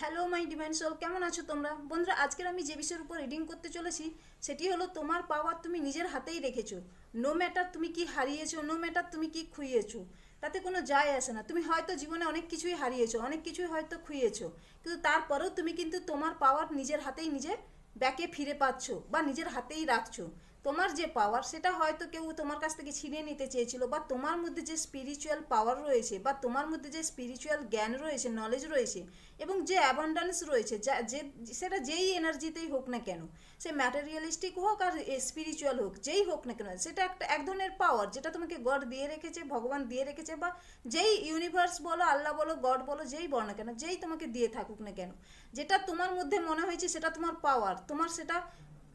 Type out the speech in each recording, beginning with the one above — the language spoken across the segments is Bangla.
হ্যালো মাই ডিভাইন সোল, কেমন আছো তোমরা বন্ধুরা? আজকের আমি যে বিষয়ের উপর রিডিং করতে চলেছি সেটি হলো তোমার পাওয়ার তুমি নিজের হাতেই রেখেছো। নো ম্যাটার তুমি কি হারিয়েছো, নো ম্যাটার তুমি কি খুইয়েছো, তাতে কোনো যায় আসে না। তুমি হয়তো জীবনে অনেক কিছুই হারিয়েছো, অনেক কিছুই হয়তো খুইয়েছো, কিন্তু তারপরেও তুমি কিন্তু তোমার পাওয়ার নিজের হাতেই নিজে ব্যাকে ফিরে পাচ্ছো বা নিজের হাতেই রাখছো। তোমার যে পাওয়ার সেটা হয়তো কেউ তোমার কাছ থেকে ছিনিয়ে নিতে চেয়েছিল, বা তোমার মধ্যে যে স্পিরিচুয়াল পাওয়ার রয়েছে বা তোমার মধ্যে যে স্পিরিচুয়াল জ্ঞান রয়েছে, নলেজ রয়েছে এবং যে অ্যাবান্ডান্স রয়েছে, যা যে সেটা যেই এনার্জিতেই হোক না কেন, সে ম্যাটেরিয়ালিস্টিক হোক আর স্পিরিচুয়াল হোক, যেই হোক না কেন, সেটা একটা এক ধরনের পাওয়ার যেটা তোমাকে গড দিয়ে রেখেছে, ভগবান দিয়ে রেখেছে, বা যেই ইউনিভার্স বলো, আল্লাহ বলো, গড বলো, যেই বলো না কেন, যেই তোমাকে দিয়ে থাকুক না কেন, যেটা তোমার মধ্যে মনে হয়েছে সেটা তোমার পাওয়ার, তোমার সেটা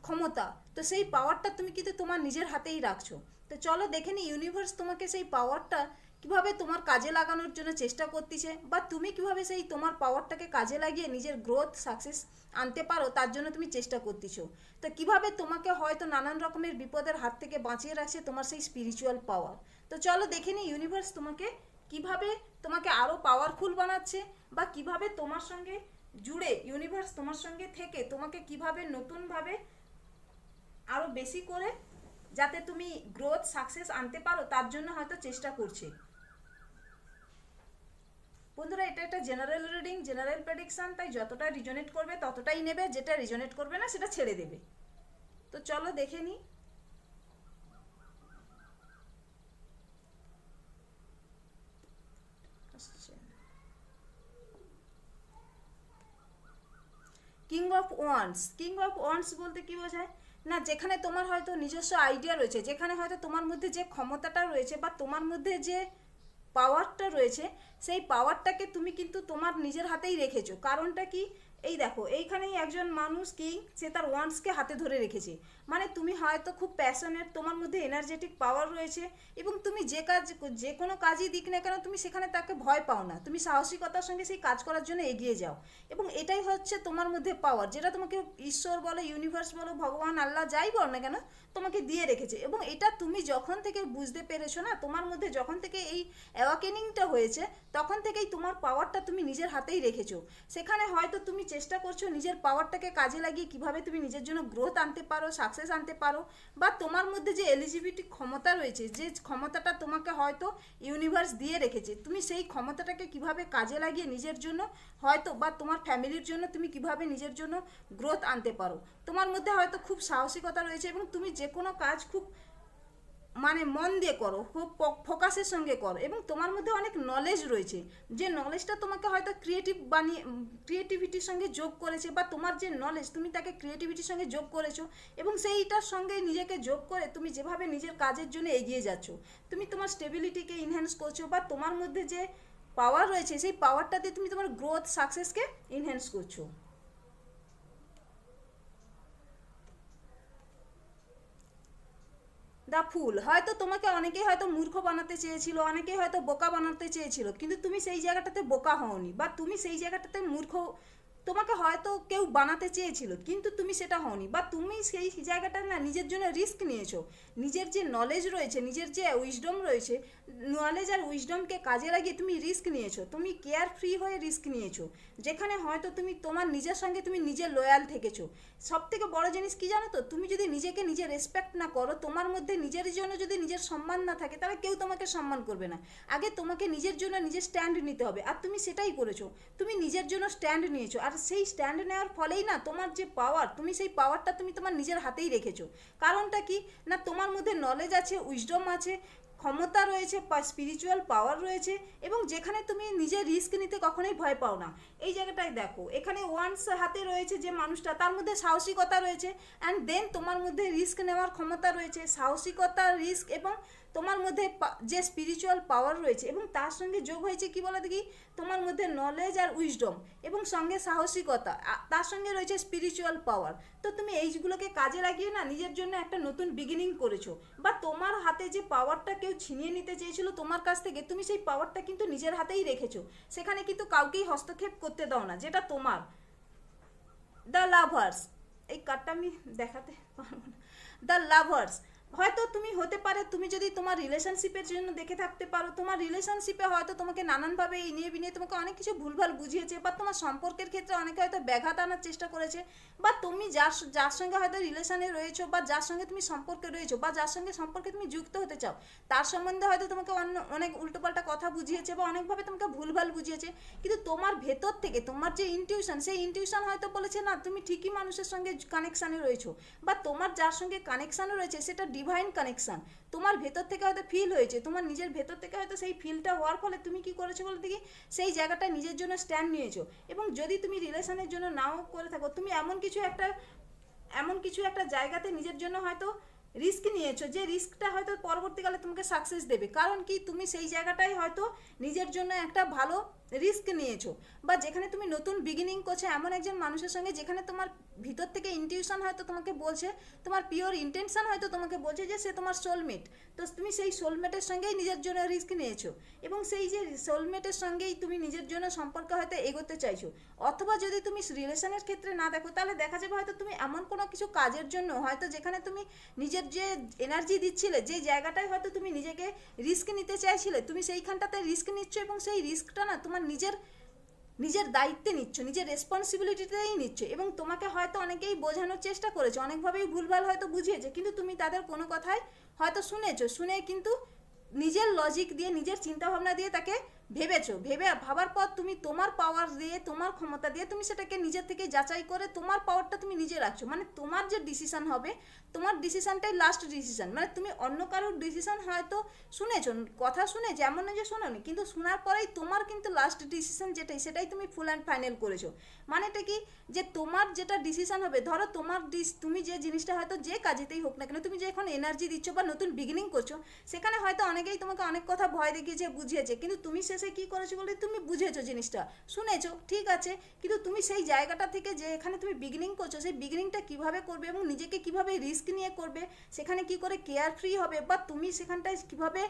ক্ষমতা। তো সেই পাওয়ারটা তুমি কিন্তু তোমার নিজের হাতেই রাখছো। তো চলো দেখে নি ইউনিভার্স তোমাকে সেই পাওয়ারটা কিভাবে তোমার কাজে লাগানোর জন্য চেষ্টা করতেছে, বা তুমি কিভাবে সেই তোমার পাওয়ারটাকে কাজে লাগিয়ে নিজের গ্রোথ সাকসেস আনতে পারো, তার জন্য তুমি চেষ্টা করতেছো। তো কিভাবে তোমাকে হয়তো নানান রকমের বিপদের হাত থেকে বাঁচিয়ে রাখছে তোমার সেই স্পিরিচুয়াল পাওয়ার। তো চলো দেখে নি ইউনিভার্স তোমাকে কিভাবে তোমাকে আরও পাওয়ারফুল বানাচ্ছে, বা কিভাবে তোমার সঙ্গে জুড়ে ইউনিভার্স তোমার সঙ্গে থেকে তোমাকে কিভাবে নতুনভাবে আরও বেশি করে যাতে তুমি গ্রোথ সাকসেস আনতে পারো তার জন্য হয়তো চেষ্টা করছে। বন্ধুরা, এটা একটা জেনারেল রিডিং, জেনারেল প্রেডিকশন, তাই যতটা রিজনেট করবে ততটাই নেবে, যেটা রিজনেট করবে না সেটা ছেড়ে দেবে। তো চলো দেখে নিই। King of wands. King of wands বলতে কি বোঝায় না, যেখানে তোমার হয়তো নিজস্ব আইডিয়া রয়েছে, যেখানে হয়তো তোমার মধ্যে যে ক্ষমতাটা রয়েছে বা তোমার মধ্যে যে পাওয়ারটা রয়েছে, সেই পাওয়ারটাকে তুমি কিন্তু তোমার নিজের হাতেই রেখেছো। কারণটা কি? এই দেখো, এইখানেই একজন মানুষ কিং, সে তার ওয়ান্সকে হাতে ধরে রেখেছে। মানে তুমি হয়তো খুব প্যাশনেট, তোমার মধ্যে এনার্জেটিক পাওয়ার রয়েছে, এবং তুমি যে কাজ, যে কোনো কাজই দিক না কেন, তুমি সেখানে তাকে ভয় পাও না, তুমি সাহসিকতার সঙ্গে সেই কাজ করার জন্য এগিয়ে যাও। এবং এটাই হচ্ছে তোমার মধ্যে পাওয়ার, যেটা তোমাকে ঈশ্বর বলো, ইউনিভার্স বলো, ভগবান, আল্লাহ, যাই বল না কেন, তোমাকে দিয়ে রেখেছে। এবং এটা তুমি যখন থেকে বুঝতে পেরেছো না, তোমার মধ্যে যখন থেকে এই অ্যাওয়াকেনিংটা হয়েছে, তখন থেকেই তোমার পাওয়ারটা তুমি নিজের হাতেই রেখেছো। সেখানে হয়তো তুমি চেষ্টা করছো নিজের পাওয়ারটাকে কাজে লাগিয়ে কিভাবে তুমি নিজের জন্য গ্রোথ আনতে পারো, সাকসেস আনতে পারো, বা তোমার মধ্যে যে এলিজিবিলিটি ক্ষমতা রয়েছে, যে ক্ষমতাটা তোমাকে হয়তো ইউনিভার্স দিয়ে রেখেছে, তুমি সেই ক্ষমতাটাকে কিভাবে কাজে লাগিয়ে নিজের জন্য হয়তো বা তোমার ফ্যামিলির জন্য তুমি কিভাবে নিজের জন্য গ্রোথ আনতে পারো। তোমার মধ্যে হয়তো খুব সাহসিকতা রয়েছে, এবং তুমি যে কোনো কাজ খুব মানে মন দিয়ে করো, খুব ফোকাসের সঙ্গে করো, এবং তোমার মধ্যে অনেক নলেজ রয়েছে, যে নলেজটা তোমাকে হয়তো ক্রিয়েটিভ বানিয়ে, ক্রিয়েটিভিটির সঙ্গে যোগ করেছে, বা তোমার যে নলেজ তুমি তাকে ক্রিয়েটিভিটির সঙ্গে যোগ করেছো, এবং সেইটার সঙ্গে নিজেকে যোগ করে তুমি যেভাবে নিজের কাজের জন্য এগিয়ে যাচ্ছ, তুমি তোমার স্টেবিলিটিকে ইনহ্যান্স করছো, বা তোমার মধ্যে যে পাওয়ার রয়েছে সেই পাওয়ারটা দিয়ে তুমি তোমার গ্রোথ সাকসেসকে ইনহ্যান্স করছো। দা ফুল, হয়তো তোমাকে অনেকেই হয়তো মূর্খ বানাতে চেয়েছিল, অনেকেই হয়তো বোকা বানাতে চেয়েছিল, কিন্তু তুমি সেই জায়গাটাতে বোকা হওনি, বা তুমি সেই জায়গাটাতে মূর্খ, তোমাকে হয়তো কেউ বানাতে চেয়েছিল কিন্তু তুমি সেটা হওনি, বা তুমি সেই জায়গাটা না নিজের জন্য রিস্ক নিয়েছো। নিজের যে নলেজ রয়েছে, নিজের যে উইজডম রয়েছে, নলেজ আর উইজডমকে কাজে লাগিয়ে তুমি রিস্ক নিয়েছো, তুমি কেয়ার ফ্রি হয়ে রিস্ক নিয়েছো, যেখানে হয়তো তুমি তোমার নিজের সঙ্গে তুমি নিজে লয়াল থেকেছো। সব থেকে বড় জিনিস কি জানো তো, তুমি যদি নিজেকে নিজে রেসপেক্ট না করো, তোমার মধ্যে নিজের জন্য যদি নিজের সম্মান না থাকে, তাহলে কেউ তোমাকে সম্মান করবে না। আগে তোমাকে নিজের জন্য নিজের স্ট্যান্ড নিতে হবে, আর তুমি সেটাই করেছো। তুমি নিজের জন্য স্ট্যান্ড নিয়েছো, আর সেই স্ট্যান্ড নেওয়ার ফলেই না তোমার যে পাওয়ার, তুমি সেই পাওয়ারটা তুমি তোমার নিজের হাতেই রেখেছো। কারণটা কি না, তোমার মধ্যে নলেজ আছে, উইজডম আছে, ক্ষমতা রয়েছে, স্পিরিচুয়াল পাওয়ার রয়েছে, এবং যেখানে তুমি নিজের রিস্ক নিতে কখনোই ভয় পাও না। এই জায়গাটায় দেখো, এখানে ওয়ান্স হাতে রয়েছে যে মানুষটা, তার মধ্যে সাহসিকতা রয়েছে, অ্যান্ড দেন তোমার মধ্যে রিস্ক নেওয়ার ক্ষমতা রয়েছে, সাহসিকতা, রিস্ক, এবং তোমার মধ্যে যে স্পিরিচুয়াল পাওয়ার রয়েছে, এবং তার সঙ্গে যোগ হয়েছে কি বলো দেখি, তোমার মধ্যে নলেজ আর উইজডম, এবং সঙ্গে সাহসিকতা, তার সঙ্গে রয়েছে স্পিরিচুয়াল পাওয়ার। তো তুমি এইগুলোকে কাজে লাগিয়ে না নিজের জন্য একটা নতুন বিগিনিং করেছো, বা তোমার হাতে যে পাওয়ারটা কেউ ছিনিয়ে নিতে চেয়েছিল তোমার কাছ থেকে, তুমি সেই পাওয়ারটা কিন্তু নিজের হাতেই রেখেছো। সেখানে কিন্তু কাউকেই হস্তক্ষেপ করতে দাও না, যেটা তোমার। দ্য লাভার্স, এই কার্ডটা আমি দেখাতে পারবো না। দ্য লাভার্স, হয়তো তুমি হতে পারে, তুমি যদি তোমার রিলেশনশিপের জন্য দেখে থাকতে পারো, তোমার রিলেশনশিপে হয়তো তোমাকে নানানভাবে ইনিয়ে বিনিয়ে তোমাকে অনেক কিছু ভুলভাল বুঝিয়েছে, বা তোমার সম্পর্কের ক্ষেত্রে অনেকে হয়তো ব্যাঘাত আনার চেষ্টা করেছে, বা তুমি যার সঙ্গে হয়তো রিলেশনে রয়েছো, বা যার সঙ্গে তুমি সম্পর্কে রয়েছো, বা যার সঙ্গে সম্পর্কে তুমি যুক্ত হতে চাও, তার সম্বন্ধে হয়তো তোমাকে অনেক উল্টোপাল্টা কথা বুঝিয়েছে, বা অনেকভাবে তোমাকে ভুলভাল বুঝিয়েছে। কিন্তু তোমার ভেতর থেকে তোমার যে ইনটিউশন, সেই ইনটিউশন হয়তো বলেছে না, তুমি ঠিকই মানুষের সঙ্গে কানেকশানে রয়েছো, বা তোমার যার সঙ্গে কানেকশানও রয়েছে সেটা ডিভাইন কানেকশান। তোমার ভেতর থেকে হয়তো ফিল হয়েছে, তোমার নিজের ভেতর থেকে হয়তো সেই ফিলটা হওয়ার ফলে তুমি কি করেছো বলে দেখি, সেই জায়গাটায় নিজের জন্য স্ট্যান্ড নিয়েছো। এবং যদি তুমি রিলেশনের জন্য নাও করে থাকো, তুমি এমন কিছু একটা জায়গাতে নিজের জন্য হয়তো রিস্ক নিয়েছো, যে রিস্কটা হয়তো পরবর্তীকালে তোমাকে সাকসেস দেবে। কারণ কি, তুমি সেই জায়গাটায় হয়তো নিজের জন্য একটা ভালো রিস্ক নিয়েছো, বা যেখানে তুমি নতুন বিগিনিং করছো এমন একজন মানুষের সঙ্গে, যেখানে তোমার ভিতর থেকে ইনটিউশন হয়তো তোমাকে বলছে, তোমার পিওর ইন্টেনশন হয়তো তোমাকে বলছে যে সে তোমার সোলমেট। তো তুমি সেই সোলমেটের সঙ্গেই নিজের জন্য রিস্ক নিয়েছো, এবং সেই যে সোলমেটের সঙ্গেই তুমি নিজের জন্য সম্পর্ক হয়তো এগোতে চাইছো। অথবা যদি তুমি রিলেশনের ক্ষেত্রে না দেখো, তাহলে দেখা যাবে হয়তো তুমি এমন কোনো কিছু কাজের জন্য হয়তো, যেখানে তুমি নিজের যে এনার্জি দিচ্ছিলে, যে জায়গাটায় হয়তো তুমি নিজেকে রিস্ক নিতে চাইছিলে, তুমি সেইখানটাতে রিস্ক নিচ্ছ, এবং সেই রিস্কটা না তোমার নিজের দায়িত্বে নিচ্ছ, নিজের রেসপন্সিবিলিটিতেই নিচ্ছ। এবং তোমাকে হয়তো অনেকেই বোঝানোর চেষ্টা করেছে, অনেকভাবেই ভুলভাল হয়তো বুঝিয়েছে, কিন্তু তুমি তাদের কোনো কথায় হয়তো শুনে কিন্তু নিজের লজিক দিয়ে, নিজের চিন্তাভাবনা দিয়ে তাকে ভাবার পর তুমি তোমার পাওয়ার দিয়ে, তোমার ক্ষমতা দিয়ে তুমি সেটাকে নিজের থেকে যাচাই করে তোমার পাওয়ারটা তুমি নিজে রাখছো। মানে তোমার যে ডিসিশন হবে, তোমার ডিসিশনটাই লাস্ট ডিসিশন। মানে তুমি অন্য কারোর ডিসিশন হয়তো শুনেছো, কথা শুনে যেমন না যে শোনোনি, কিন্তু শোনার পরেই তোমার কিন্তু লাস্ট ডিসিশন সেটাই তুমি ফুল অ্যান্ড ফাইনাল করেছো। মানেটা কি, যে তোমার যেটা ডিসিশন হবে, ধরো তুমি যে জিনিসটা হয়তো যে কাজেতেই হোক না কেন, তুমি যে এখন এনার্জি দিচ্ছ বা নতুন বিগিনিং করছো, সেখানে হয়তো অনেকেই তোমাকে অনেক কথা ভয় দেখিয়েছে, বুঝিয়েছে, কিন্তু তুমি শেষে কি করেছো বলে তুমি বুঝেছো, জিনিসটা শুনেছো, ঠিক আছে, কিন্তু তুমি সেই জায়গাটা থেকে যে এখানে তুমি বিগিনিং করছো, সেই বিগিনিংটা কিভাবে করবে এবং নিজেকে কিভাবে রিস্ক নিয়ে করবে, সেখানে কি করে কেয়ার ফ্রি হবে, বা তুমি সেখানটায় কিভাবে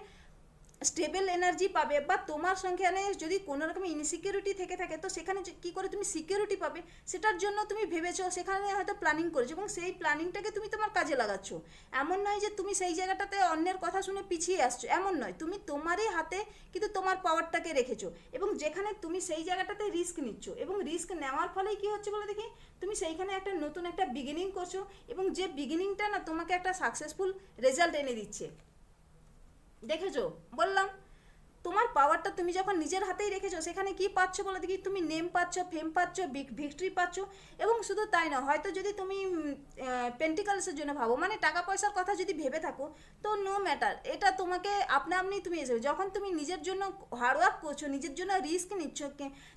স্টেবল এনার্জি পাবে, বা তোমার সংখ্যানে যদি কোনো রকম ইনসিকিউরিটি থেকে থাকে, তো সেখানে কি করে তুমি সিকিউরিটি পাবে, সেটার জন্য তুমি ভেবেছো, সেখানে হয়তো প্ল্যানিং করেছো, এবং সেই প্ল্যানিংটাকে তুমি তোমার কাজে লাগাচ্ছ। এমন নয় যে তুমি সেই জায়গাটাতে অন্যের কথা শুনে পিছিয়ে আসছো, এমন নয়, তুমি তোমারই হাতে কিন্তু তোমার পাওয়ারটাকে রেখেছো, এবং যেখানে তুমি সেই জায়গাটাতে রিস্ক নিচ্ছ, এবং রিস্ক নেওয়ার ফলেই কি হচ্ছে বলে দেখি, তুমি সেইখানে একটা নতুন একটা বিগিনিং করছো, এবং যে বিগিনিংটা না তোমাকে একটা সাকসেসফুল রেজাল্ট এনে দিচ্ছে। দেখেছো, বললাম তোমার পাওয়ারটা তুমি যখন নিজের হাতেই রেখেছো, সেখানে কি পাচ্ছ বলে দেখি, তুমি নেম পাচ্ছ, ফেম পাচ্ছ, ভিক্টরি পাচ্ছ। এবং শুধু তাই না, হয়তো যদি তুমি পেন্টিকালসের জন্য ভাবো, মানে টাকা পয়সার কথা যদি ভেবে থাকো, তো নো ম্যাটার, এটা তোমাকে আপনা আপনি তুমি এসে, যখন তুমি নিজের জন্য হার্ডওয়ার্ক করছো, নিজের জন্য রিস্ক নিচ্ছ,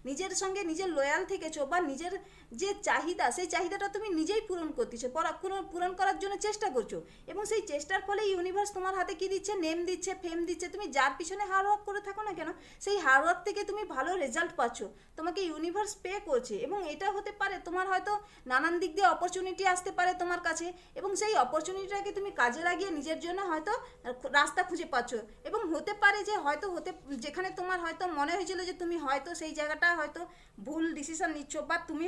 নিজের সঙ্গে নিজের লয়াল থেকেছো, বা নিজের যে চাহিদা, সেই চাহিদাটা তুমি নিজেই পূরণ করতেছো, পূরণ করার জন্য চেষ্টা করছো, এবং সেই চেষ্টার ফলে ইউনিভার্স তোমার হাতে কি দিচ্ছে, নেম দিচ্ছে, ফেম দিচ্ছে। তুমি যার পিছনে হার্ডওয়ার্ক করে থাকো না কেন, সেই হার্ডওয়ার্ক থেকে তুমি ভালো রেজাল্ট পাচ্ছ, তোমাকে ইউনিভার্স পে করছে। এবং এটা হতে পারে তোমার হয়তো নানান দিক দিয়ে অপরচুনিটি আসতে পারে তোমার কাছে, এবং সেই অপরচুনিটিটাকে তুমি কাজে লাগিয়ে নিজের জন্য হয়তো রাস্তা খুঁজে পাচ্ছ। এবং হতে পারে যে যেখানে তোমার হয়তো মনে হয়েছিল যে তুমি হয়তো সেই জায়গাটা হয়তো ভুল ডিসিশন নিচ্ছ, বা তুমি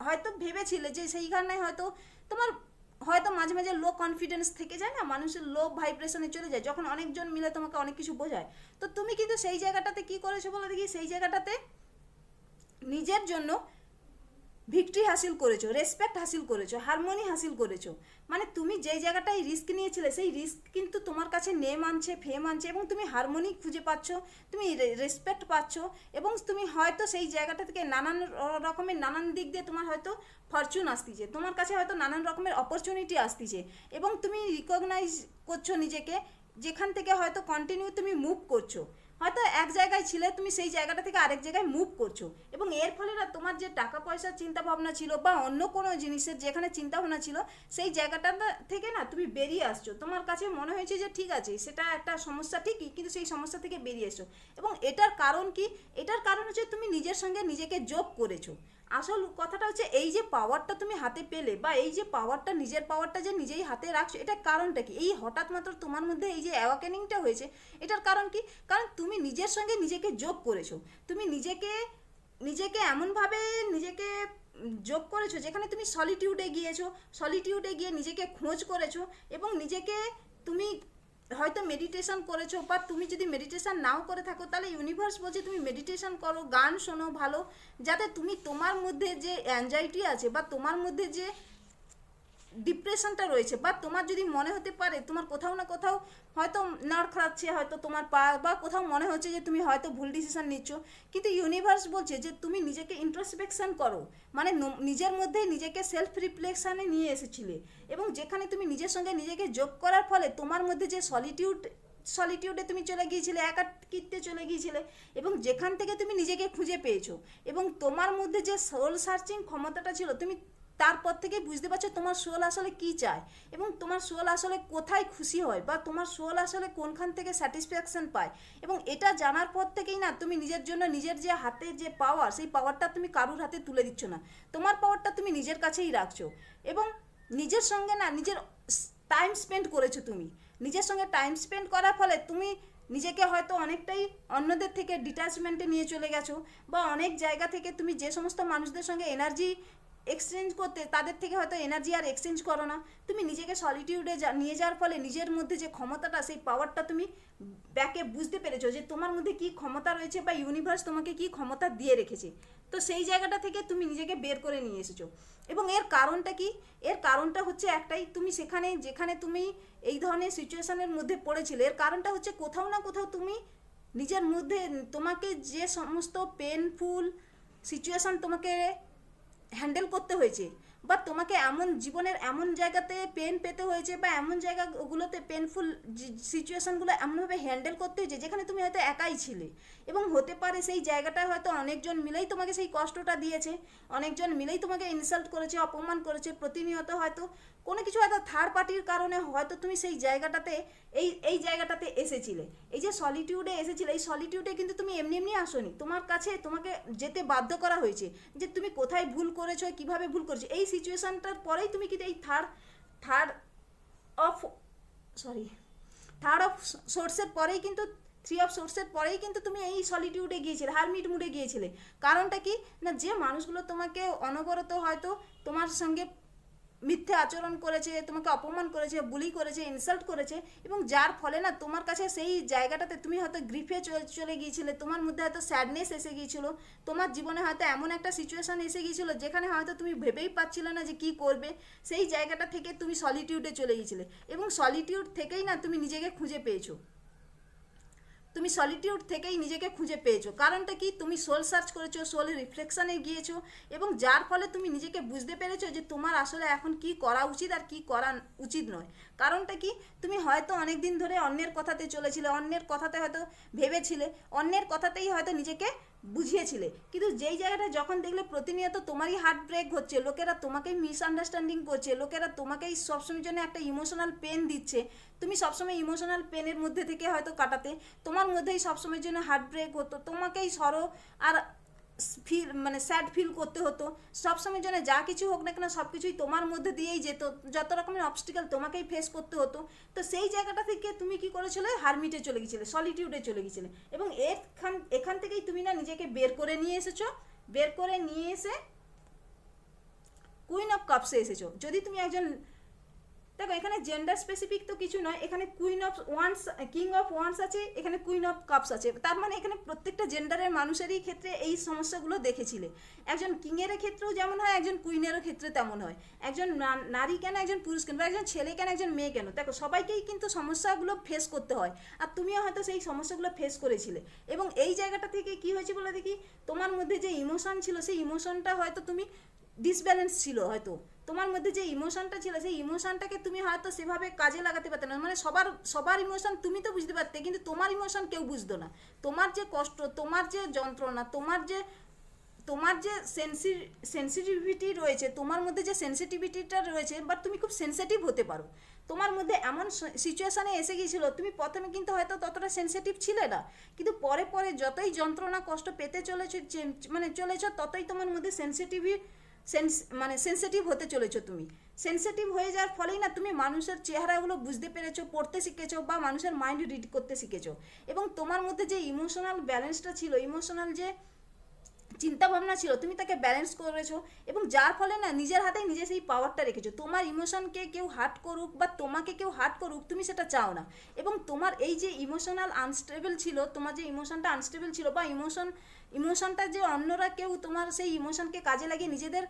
হয়তো ভেবেছিলে যে সেইখানে হয়তো তোমার হয়তো মাঝে মাঝে লো কনফিডেন্স থেকে যায় না, মানুষের লো ভাইব্রেশনে চলে যায় যখন অনেকজন মিলে তোমাকে অনেক কিছু বোঝায়। তো তুমি কিন্তু সেই জায়গাটাতে কি করেছো বলে দেখি, সেই জায়গাটাতে নিজের জন্য ভিক্টরি হাসিল করেছো, রেসপেক্ট হাসিল করেছো, হারমোনি হাসিল করেছো। মানে তুমি যেই জায়গাটায় রিস্ক নিয়েছিলে, সেই রিস্ক কিন্তু তোমার কাছে নেম আনছে, ফেম আনছে, এবং তুমি হারমোনি খুঁজে পাচ্ছ, তুমি রেসপেক্ট পাচ্ছ, এবং তুমি হয়তো সেই জায়গাটা থেকে নানান দিক দিয়ে তোমার হয়তো ফরচুন আসতিছে, তোমার কাছে হয়তো নানান রকমের অপরচুনিটি আসতিছে, এবং তুমি রিকগনাইজ করছো নিজেকে, যেখান থেকে হয়তো কন্টিনিউ তুমি মুভ করছো। হয়তো এক জায়গায় ছিলে, তুমি সেই জায়গাটা থেকে আরেক জায়গায় মুভ করছো, এবং এর ফলে না তোমার যে টাকা পয়সার চিন্তা ভাবনা ছিল, বা অন্য কোনো জিনিসের যেখানে চিন্তা ভাবনা ছিল, সেই জায়গাটা থেকে না তুমি বেরিয়ে আসছো। তোমার কাছে মনে হয়েছে যে ঠিক আছে, সেটা একটা সমস্যা ঠিকই, কিন্তু সেই সমস্যা থেকে বেরিয়ে এসো। এবং এটার কারণ কি, এটার কারণ হচ্ছে তুমি নিজের সঙ্গে নিজেকে যোগ করেছো। আসল কথাটা হচ্ছে, এই যে পাওয়ারটা তুমি হাতে পেলে, বা এই যে পাওয়ারটা, নিজের পাওয়ারটা যে নিজেই হাতে রাখছো, এটার কারণটা কি, এই হঠাৎ মাত্র তোমার মধ্যে এই যে অ্যাওয়াকেনিংটা হয়েছে, এটার কারণ কি, কারণ তুমি নিজের সঙ্গে নিজেকে যোগ করেছো। তুমি নিজেকে এমনভাবে নিজেকে যোগ করেছো, যেখানে তুমি সলিটিউডে গিয়ে নিজেকে খোঁজ করেছো, এবং তুমি হয়তো মেডিটেশন করেছো, বা তুমি যদি মেডিটেশন নাও করে থাকো তাহলে ইউনিভার্স বলছে তুমি মেডিটেশন করো, গান শোনো ভালো, যাতে তুমি তোমার মধ্যে যে অ্যাংজাইটি আছে বা তোমার মধ্যে যে ডিপ্রেশনটা রয়েছে, বা তোমার যদি মনে হতে পারে তোমার কোথাও না কোথাও হয়তো নার্ভ খাচ্ছে, হয়তো তোমার পা, বা কোথাও মনে হচ্ছে যে তুমি হয়তো ভুল ডিসিশন নিচ্ছ, কিন্তু ইউনিভার্স বলছে যে তুমি নিজেকে ইন্ট্রোস্পেকশন করো, মানে নিজের মধ্যে নিজেকে সেলফ রিফ্লেকশানে নিয়ে এসেছিলে, এবং যেখানে তুমি নিজের সঙ্গে নিজেকে যোগ করার ফলে তোমার মধ্যে যে সলিটিউডে তুমি চলে গিয়েছিলে, একাকিত্বে চলে গিয়েছিলে, এবং যেখান থেকে তুমি নিজেকে খুঁজে পেয়েছো, এবং তোমার মধ্যে যে সোল সার্চিং ক্ষমতাটা ছিল, তুমি তারপর থেকে বুঝতে পারছো তোমার সোল আসলে কী চায়, এবং তোমার সোল আসলে কোথায় খুশি হয়, বা তোমার সোল আসলে কোনখান থেকে স্যাটিসফ্যাকশন পায়। এবং এটা জানার পর থেকেই না তুমি নিজের জন্য নিজের যে হাতে যে পাওয়ার, সেই পাওয়ারটা তুমি কারুর হাতে তুলে দিচ্ছ না, তোমার পাওয়ারটা তুমি নিজের কাছেই রাখছো, এবং নিজের সঙ্গে না নিজের টাইম স্পেন্ড করেছো। তুমি নিজের সঙ্গে টাইম স্পেন্ড করার ফলে তুমি নিজেকে হয়তো অনেকটাই অন্যদের থেকে ডিট্যাচমেন্টে নিয়ে চলে গেছো, বা অনেক জায়গা থেকে তুমি যে সমস্ত মানুষদের সঙ্গে এনার্জি এক্সচেঞ্জ করতে, তাদের থেকে হয়তো এনার্জি আর এক্সচেঞ্জ করো না, তুমি নিজেকে সলিটিউডে নিয়ে যাওয়ার ফলে নিজের মধ্যে যে ক্ষমতাটা, সেই পাওয়ারটা তুমি ব্যাকে বুঝতে পেরেছো যে তোমার মধ্যে কী ক্ষমতা রয়েছে, বা ইউনিভার্স তোমাকে কী ক্ষমতা দিয়ে রেখেছে। তো সেই জায়গাটা থেকে তুমি নিজেকে বের করে নিয়ে এসেছো। এবং এর কারণটা কি? এর কারণটা হচ্ছে একটাই, তুমি সেখানে যেখানে তুমি এই ধরনের সিচুয়েশনের মধ্যে পড়েছিলে, এর কারণটা হচ্ছে কোথাও না কোথাও তুমি নিজের মধ্যে তোমাকে যে সমস্ত পেনফুল সিচুয়েশান তোমাকে হ্যান্ডেল করতে হয়েছে, বা তোমাকে এমন জীবনের এমন জায়গাতে পেন পেতে হয়েছে, বা এমন জায়গাগুলোতে পেনফুল সিচুয়েশানগুলো এমনভাবে হ্যান্ডেল করতে হয়েছে যেখানে তুমি হয়তো একাই ছিলে, এবং হতে পারে সেই জায়গাটা হয়তো অনেকজন মিলেই তোমাকে সেই কষ্টটা দিয়েছে, অনেকজন মিলেই তোমাকে ইনসাল্ট করেছে, অপমান করেছে প্রতিনিয়ত, হয়তো কোনো কিছু হয়তো থার্ড পার্টির কারণে হয়তো তুমি সেই জায়গাটাতে এই জায়গাটাতে এসেছিলে, এই যে সলিটিউডে এসেছিলে, এই সলিটিউডে কিন্তু তুমি এমনি এমনি আসোনি, তোমার কাছে তোমাকে যেতে বাধ্য করা হয়েছে, যে তুমি কোথায় ভুল করেছো, কিভাবে ভুল করেছো, এই সিচুয়েশানটার পরেই তুমি কিন্তু এই থার্ড অফ সোর্সের পরেই কিন্তু 3 অফ সোর্সের পরেই কিন্তু তুমি এই সলিটিউডে গিয়েছিলে, হারমিট মুডে গিয়েছিলে। কারণটা কি না, যে মানুষগুলো তোমাকে অনবরত হয়তো তোমার সঙ্গে মিথ্যে আচরণ করেছে, তোমাকে অপমান করেছে, বুলি করেছে, ইনসাল্ট করেছে, এবং যার ফলে না তোমার কাছে সেই জায়গাটাতে তুমি হয়তো গ্রিফে চলে গিয়েছিলে, তোমার মধ্যে হয়তো স্যাডনেস এসে গিয়েছিল, তোমার জীবনে হয়তো এমন একটা সিচুয়েশান এসে গিয়েছিল যেখানে হয়তো তুমি ভেবেই পাচ্ছিলে না যে কী করবে, সেই জায়গাটা থেকে তুমি সলিটিউডে চলে গিয়েছিলে, এবং সলিটিউড থেকেই না তুমি নিজেকে খুঁজে পেয়েছো, তুমি সলিটিউড থেকেই নিজেকে খুঁজে পেয়েছো। কারণটা কি, তুমি সোল সার্চ করেছো, সোল রিফ্লেকশানে গিয়েছো, এবং যার ফলে তুমি নিজেকে বুঝতে পেরেছো যে তোমার আসলে এখন কি করা উচিত আর কি করা উচিত নয়। কারণটা কি, তুমি হয়তো অনেক দিন ধরে অন্যের কথাতে চলেছিলে, অন্যের কথাতে হয়তো ভেবেছিলে, অন্যের কথাতেই হয়তো নিজেকে বুঝিয়েছিলে, কিন্তু যেই জায়গাটা যখন দেখলে প্রতিনিয়ত তোমারই হার্ট ব্রেক হচ্ছে, লোকেরা তোমাকেই মিসআন্ডারস্ট্যান্ডিং করছে, লোকেরা তোমাকেই সবসময়ের জন্য একটা ইমোশনাল পেন দিচ্ছে, তুমি সবসময় ইমোশনাল পেনের মধ্যে থেকে হয়তো কাটাতে, তোমার মধ্যেই সবসময়ের জন্য হার্ট ব্রেক হতো, তোমাকেই সরো আর মানে স্যাড ফিল করতে হতো, সবসময়ের জন্য যা কিছু হোক না কেন সব কিছুই তোমার মধ্যে দিয়েই যেত, যত রকমের অবস্টিক্যাল তোমাকেই ফেস করতে হতো। তো সেই জায়গাটা থেকে তুমি কি করেছিলে, হারমিটে চলে গিয়েছিলে, সলিটিউডে চলে গিয়েছিলে, এবং এখান থেকেই তুমি না নিজেকে বের করে নিয়ে এসেছো, বের করে নিয়ে এসে কুইন অফ কাপসে এসেছো। যদি তুমি একজন, দেখো এখানে জেন্ডার স্পেসিফিক তো কিছু নয়, এখানে queen of wands, king of wands আছে, এখানে কুইন অফ কাপস আছে, তার মানে এখানে প্রত্যেকটা জেন্ডারের মানুষেরই ক্ষেত্রে এই সমস্যাগুলো দেখেছিলে। একজন কিংয়ের ক্ষেত্রেও যেমন হয়, একজন কুইনেরও ক্ষেত্রে তেমন হয়, একজন নারী কেন, একজন পুরুষ কেন, বা একজন ছেলে কেন, একজন মেয়ে কেন, দেখো সবাইকেই কিন্তু সমস্যাগুলো ফেস করতে হয়, আর তুমিও হয়তো সেই সমস্যাগুলো ফেস করেছিলে। এবং এই জায়গাটা থেকে কি হয়েছে বলে দেখি, তোমার মধ্যে যে ইমোশন ছিল, সেই ইমোশনটা হয়তো তুমি ডিসব্যালেন্স ছিল, হয়তো তোমার মধ্যে যে ইমোশনটা ছিল, সেই ইমোশনটাকে তুমি হয়তো সেভাবে কাজে লাগাতে পারতে না, মানে সবার ইমোশন তুমি তো বুঝতে পারতে, কিন্তু তোমার ইমোশন কেউ বুঝতো না, তোমার যে কষ্ট, তোমার যে যন্ত্রণা, তোমার যে সেন্সিটিভিটি রয়েছে, তোমার মধ্যে যে সেন্সিটিভিটিটা রয়েছে, বাট তুমি খুব সেন্সিটিভ হতে পারো, তোমার মধ্যে এমন সিচুয়েশানে এসে গিয়েছিলো, তুমি প্রথমে কিন্তু হয়তো ততটা সেন্সিটিভ ছিলে না, কিন্তু পরে পরে যতই যন্ত্রণা কষ্ট পেতে চলেছ ততই তোমার মধ্যে সেন্সিটিভ হতে চলেছো, তুমি সেন্সিটিভ হয়ে যাওয়ার ফলেই না তুমি মানুষের চেহারাগুলো বুঝতে পেরেছো, পড়তে শিখেছো, বা মানুষের মাইন্ড রিড করতে শিখেছো, এবং তোমার মধ্যে যে ইমোশনাল ব্যালেন্সটা ছিল, ইমোশনাল যে চিন্তা ভাবনা ছিল, তুমি তাকে ব্যালেন্স করেছো এবং যার ফলে না নিজের হাতেই নিজে সেই পাওয়ারটা রেখেছো। তোমার ইমোশনকে কেউ হার্ট করুক বা তোমাকে কেউ হার্ট করুক, তুমি সেটা চাও না। এবং তোমার এই যে ইমোশনাল আনস্টেবল ছিল, তোমার যে ইমোশনটা আনস্টেবল ছিল বা ইমোশনটা যে অন্যরা কেউ তোমার সেই ইমোশনকে কাজে লাগিয়ে নিজেদের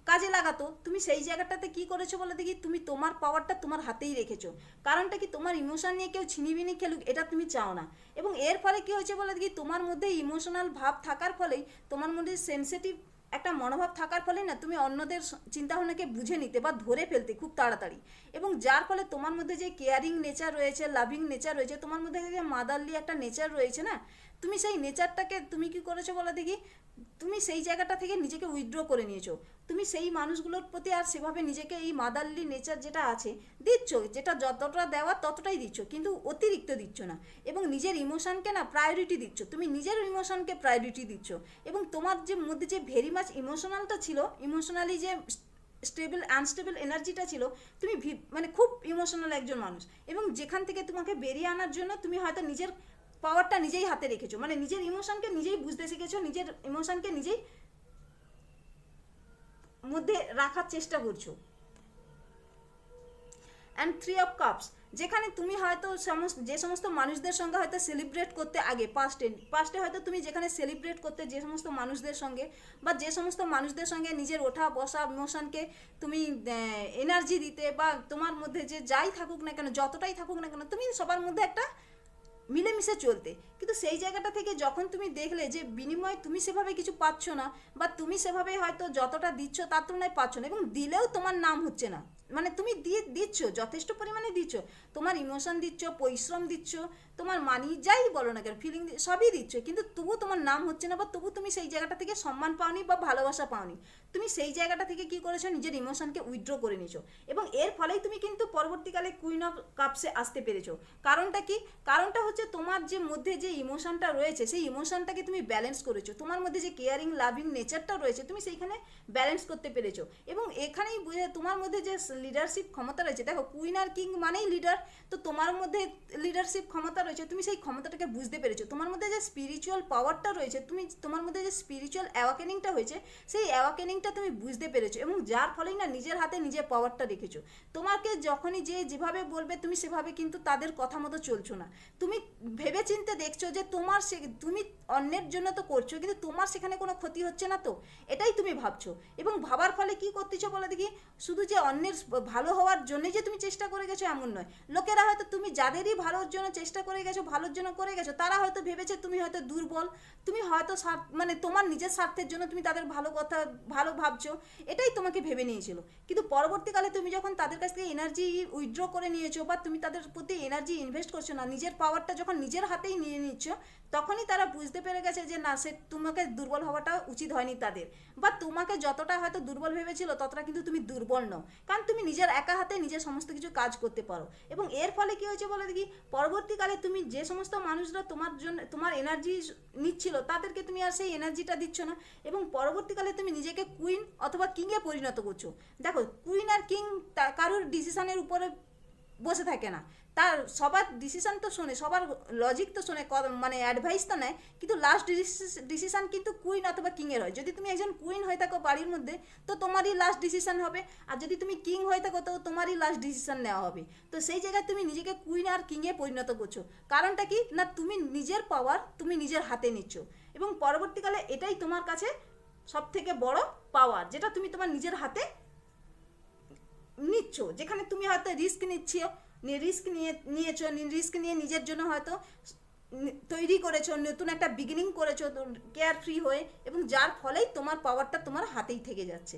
কাজে লাগাতো, তুমি সেই জায়গাটাতে কি করেছো বলে দেখি, তুমি তোমার পাওয়ারটা তোমার হাতেই রেখেছো। কারণটা কি, তোমার ইমোশন নিয়ে কেউ ছিনিবিনি খেলুক এটা তুমি চাও না। এবং এর ফলে কি হয়েছে বলে দেখি, তোমার মধ্যে ইমোশনাল ভাব থাকার ফলেই, তোমার মধ্যে সেন্সিটিভ একটা মনোভাব থাকার ফলেই না তুমি অন্যদের চিন্তাভাবনাকে বুঝে নিতে বা ধরে ফেলতে খুব তাড়াতাড়ি। এবং যার ফলে তোমার মধ্যে যে কেয়ারিং নেচার রয়েছে, লাভিং নেচার রয়েছে, তোমার মধ্যে যে মাদারলি একটা নেচার রয়েছে না, তুমি সেই নেচারটাকে তুমি কি করেছো বলে দেখি, তুমি সেই জায়গাটা থেকে নিজেকে উইথড্র করে নিয়েছো। তুমি সেই মানুষগুলোর প্রতি আর সেভাবে নিজেকে এই মাদারলি নেচার যেটা আছে দিচ্ছ, যেটা যতটা দেওয়া ততটাই দিচ্ছ, কিন্তু অতিরিক্ত দিচ্ছ না। এবং নিজের ইমোশনকে না প্রায়োরিটি দিচ্ছ, তুমি নিজের ইমোশনকে প্রায়োরিটি দিচ্ছ। এবং তোমার যে মধ্যে যে ভেরি মাচ ইমোশনালটা ছিল, ইমোশনালি যে স্টেবল আনস্টেবল এনার্জিটা ছিল, তুমি মানে খুব ইমোশনাল একজন মানুষ। এবং যেখান থেকে তোমাকে বেরিয়ে আনার জন্য তুমি হয়তো নিজের পাওয়ারটা নিজেই হাতে রেখেছো, মানে নিজের ইমোশনকে নিজেই বুঝতে শিখেছো, নিজের ইমোশনকে নিজেই মধ্যে রাখার চেষ্টা করছো। অ্যান্ড 3 অফ কাপস, যেখানে তুমি হয়তো যে সমস্ত মানুষদের সঙ্গে হয়তো সেলিব্রেট করতে আগে পাস্টে হয়তো তুমি যেখানে সেলিব্রেট করতে যে সমস্ত মানুষদের সঙ্গে বা যে সমস্ত মানুষদের সঙ্গে নিজের ওঠা বসা ইমোশনকে তুমি এনার্জি দিতে, বা তোমার মধ্যে যে যাই থাকুক না কেন, যতটাই থাকুক না কেন, তুমি সবার মধ্যে একটা মিলেমিশে চলতে, কিন্তু সেই জায়গাটা থেকে যখন তুমি দেখলে যে বিনিময়ে তুমি সেভাবে কিছু পাচ্ছ না, বা তুমি সেভাবে হয়তো যতটা দিচ্ছ তার তুলনায় পাচ্ছ না, এবং দিলেও তোমার নাম হচ্ছে না, মানে তুমি দিচ্ছ যথেষ্ট পরিমাণে দিচ্ছ, তোমার ইমোশন দিচ্ছ, পরিশ্রম দিচ্ছ, তোমার মানি যাই বলো না কেন, ফিলিং সবই দিচ্ছ, কিন্তু তবু তোমার নাম হচ্ছে না, বা তবু তুমি সেই জায়গাটা থেকে সম্মান পাওনি বা ভালোবাসা পাওনি। তুমি সেই জায়গাটা থেকে কি করেছো, নিজের ইমোশনকে উইথড্র করে নিয়েছো। এবং এর ফলেই তুমি কিন্তু পরবর্তীকালে কুইন অফ কাপসে আসতে পেরেছো। কারণটা কি, কারণটা হচ্ছে তোমার যে মধ্যে যে ইমোশনটা রয়েছে, সেই ইমোশনটাকে তুমি ব্যালেন্স করেছো। তোমার মধ্যে যে কেয়ারিং লাভিং নেচারটা রয়েছে, তুমি সেইখানে ব্যালেন্স করতে পেরেছো। এবং এখানেই তোমার মধ্যে যে লিডারশিপ ক্ষমতা রয়েছে, দেখো কুইন আর কিং মানেই লিডার, তো তোমার মধ্যে লিডারশিপ ক্ষমতা রয়েছে, তুমি সেই ক্ষমতাটাকে বুঝতে পেরেছো। তোমার মধ্যে যে স্পিরিচুয়াল পাওয়ারটা রয়েছে, তোমার মধ্যে যে স্পিরিচুয়াল অ্যাওয়াকেনিংটা হয়েছে, সেই অ্যাওয়াকেনিংটা তুমি বুঝতে পেরেছো, এবং যার ফলেই না নিজের হাতে নিজের পাওয়ারটা রেখেছো। তোমাকে যখনই যেভাবে বলবে তুমি সেভাবে কিন্তু তাদের কথা মতো চলছো না। তুমি ভেবেচিন্তে দেখছো যে তুমি অন্যের জন্য তো করছো, কিন্তু তোমার সেখানে কোনো ক্ষতি হচ্ছে না, তো এটাই তুমি ভাবছো। এবং ভাবার ফলে কি করতেছো বলে দেখি, শুধু যে অন্যের ভালো হওয়ার জন্য যে তুমি চেষ্টা করে গেছো এমন নয়। লোকেরা হয়তো তুমি যাদেরই ভালোর জন্য চেষ্টা করে গেছো, ভালোর জন্য করে গেছো, তারা হয়তো ভেবেছে তুমি হয়তো দুর্বল, তুমি হয়তো মানে তোমার নিজের স্বার্থের জন্য তুমি তাদের ভালো ভাবছো, এটাই তোমাকে ভেবে নিয়েছিল। কিন্তু পরবর্তীকালে তুমি যখন তাদের কাছ থেকে এনার্জি উইথড্র করে নিয়েছো, বা তুমি তাদের প্রতি এনার্জি ইনভেস্ট করছো না, নিজের পাওয়ারটা যখন নিজের হাতেই নিয়ে নিচ্ছ, তখনই তারা বুঝতে পেরে গেছে যে না, সে তোমাকে দুর্বল হওয়াটা উচিত হয়নি তাদের, বা তোমাকে যতটা হয়তো দুর্বল ভেবেছিল ততটা কিন্তু তুমি দুর্বল নও, কারণ তুমি নিজের একা হাতে নিজের সমস্ত কিছু কাজ করতে পারো। এবং এর ফলে কি হয়েছে বলে দেখি, পরবর্তীকালে তুমি যে সমস্ত মানুষরা তোমার জন্য তোমার এনার্জি নিচ্ছিল, তাদেরকে তুমি আর সেই এনার্জিটা দিচ্ছ না, এবং পরবর্তীকালে তুমি নিজেকে কুইন অথবা কিংয়ে পরিণত করছো। দেখো, কুইন আর কিং কারোর ডিসিশনের উপরে বসে থাকে না, তার সবার ডিসিশন তো শোনে, সবার লজিক তো শোনে, মানে অ্যাডভাইস তো নেয়, কিন্তু লাস্ট ডিসিশন কিন্তু কুইন অথবা কিংয়ের হয়। যদি তুমি একজন কুইন হয়ে থাকো বাড়ির মধ্যে, তো তোমারই লাস্ট ডিসিশন হবে, আর যদি তুমি কিং হয়ে থাকো তো তোমারই লাস্ট ডিসিশন নেওয়া হবে। তো সেই জায়গায় তুমি নিজেকে কুইন আর কিংয়ে পরিণত করছো। কারণটা কি না, তুমি নিজের পাওয়ার তুমি নিজের হাতে নিচ্ছ, এবং পরবর্তীকালে এটাই তোমার কাছে সব থেকে বড় পাওয়ার, যেটা তুমি তোমার নিজের হাতে নিচ্ছ, যেখানে তুমি হয়তো রিস্ক রিস্ক নিয়ে নিজের জন্য হয়তো তৈরি করেছো, নতুন একটা বিগিনিং করেছো কেয়ার ফ্রি হয়ে, এবং যার ফলেই তোমার পাওয়ারটা তোমার হাতেই থেকে যাচ্ছে।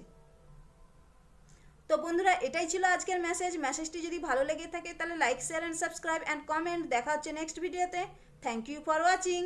তো বন্ধুরা, এটাই ছিল আজকের মেসেজটি যদি ভালো লেগে থাকে তাহলে like share and subscribe and comment. দেখা হচ্ছে নেক্সট ভিডিওতে। Thank you for watching.